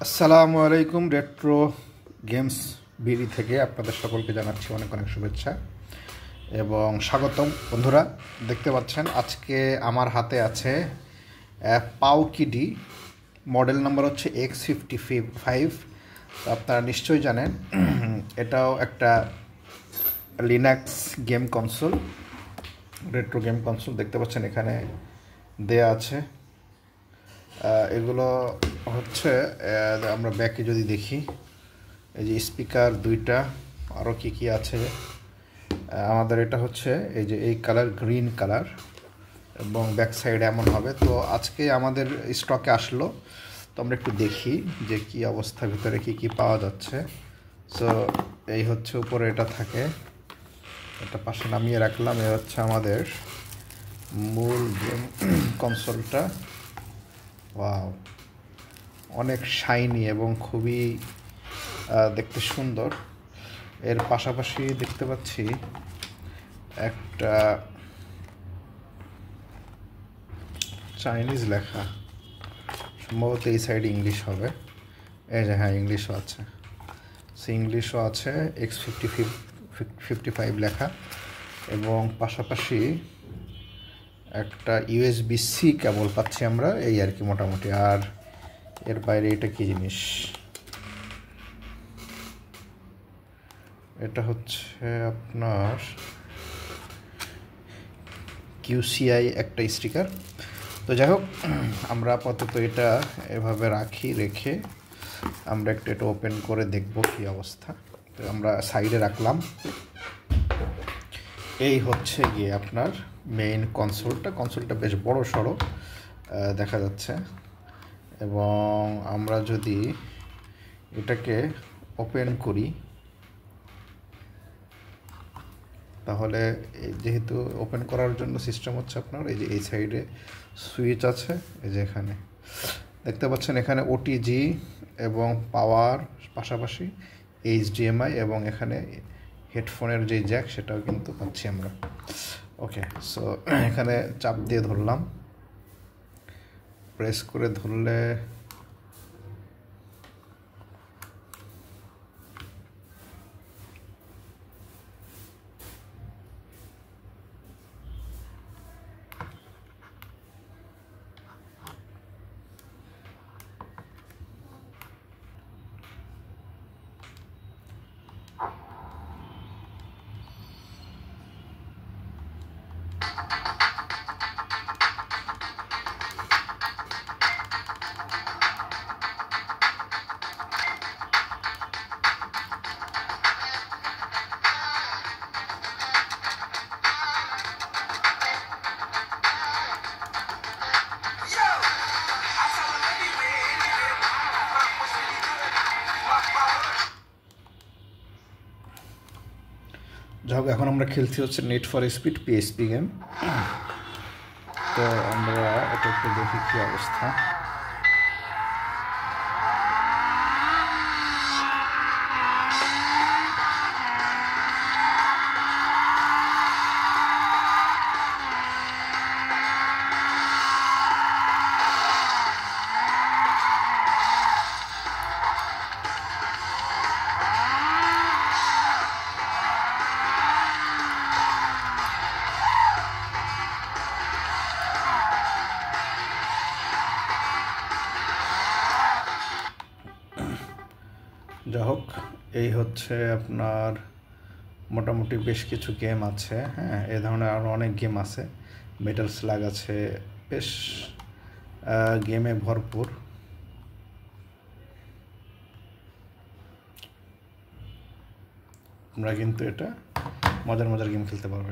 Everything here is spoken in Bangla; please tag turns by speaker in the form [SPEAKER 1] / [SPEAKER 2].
[SPEAKER 1] আসসালামু আলাইকুম। রেট্রো গেমস বিডি থেকে আপনাদের সকলকে জানাচ্ছি অনেক অনেক শুভেচ্ছা এবং স্বাগতম। বন্ধুরা, দেখতে পাচ্ছেন আজকে আমার হাতে আছে পাউকিডি, মডেল নাম্বার হচ্ছে X55। আপনারা নিশ্চয়ই জানেন এটাও একটা Linux game console, retro game console. দেখতে পাচ্ছেন এখানে দেয়া আছে। এগুলো হচ্ছে আমরা ব্যাকে যদি দেখি, এই যে স্পিকার দুইটা, আরও কি আছে আমাদের। এটা হচ্ছে এই যে এই কালার, গ্রিন কালার, এবং ব্যাক সাইডে এমন হবে। তো আজকে আমাদের স্টকে আসলো, তো আমরা একটু দেখি যে কি অবস্থা, ভিতরে কি পাওয়া যাচ্ছে। সো এই হচ্ছে উপরে এটা থাকে, এটা পাশে নামিয়ে রাখলাম। এ হচ্ছে আমাদের মূল গেম কনসোলটা। ওয়াও, অনেক শাইনি এবং খুবই দেখতে সুন্দর। এর পাশাপাশি দেখতে পাচ্ছি একটা চাইনিজ লেখা, সম্ভবত এই সাইড ইংলিশ হবে। এই যে হ্যাঁ, ইংলিশও আছে, ইংলিশও আছে, X55 লেখা। এবং পাশাপাশি একটা USB-C কেবল পাচ্ছি আমরা, এই আর কি মোটামুটি। আর এর বাইরে এটা কি জিনিস, এটা হচ্ছে আপনার QCI একটা স্টিকার। তো যাই হোক, আমরা আপাতত এটা এভাবে রেখে আমরা এটা ওপেন করে দেখব কি অবস্থা। তো আমরা সাইডে রাখলাম। এই হচ্ছে গিয়ে আপনার মেইন কনসোলটা বেশ বড় সড়ো দেখা যাচ্ছে। এবং আমরা যদি এটাকে ওপেন করি, তাহলে যেহেতু ওপেন করার জন্য সিস্টেম হচ্ছে আপনার এই যে এই সাইডে সুইচ আছে, এই যে এখানে দেখতে পাচ্ছেন, এখানে OTG এবং পাওয়ার, পাশাপাশি HDMI, এবং এখানে হেডফোনের যে জ্যাক সেটাও কিন্তু পাচ্ছি আমরা। ওকে, সো এখানে চাপ দিয়ে ধরলাম, প্রেস করে ধরলে যাই। এখন আমরা খেলছি হচ্ছে net for speed PSP game. তো আমরা এটা একটু দেখি কি অবস্থা। যাই হোক, এই হচ্ছে আপনার মোটামুটি বেশ কিছু গেম আছে। হ্যাঁ, এ ধরনের আরও অনেক গেম আছে, মেটাল স্লাগ আছে, বেশ গেমে ভরপুর। আমরা কিন্তু এটা মজার গেম খেলতে পারবো।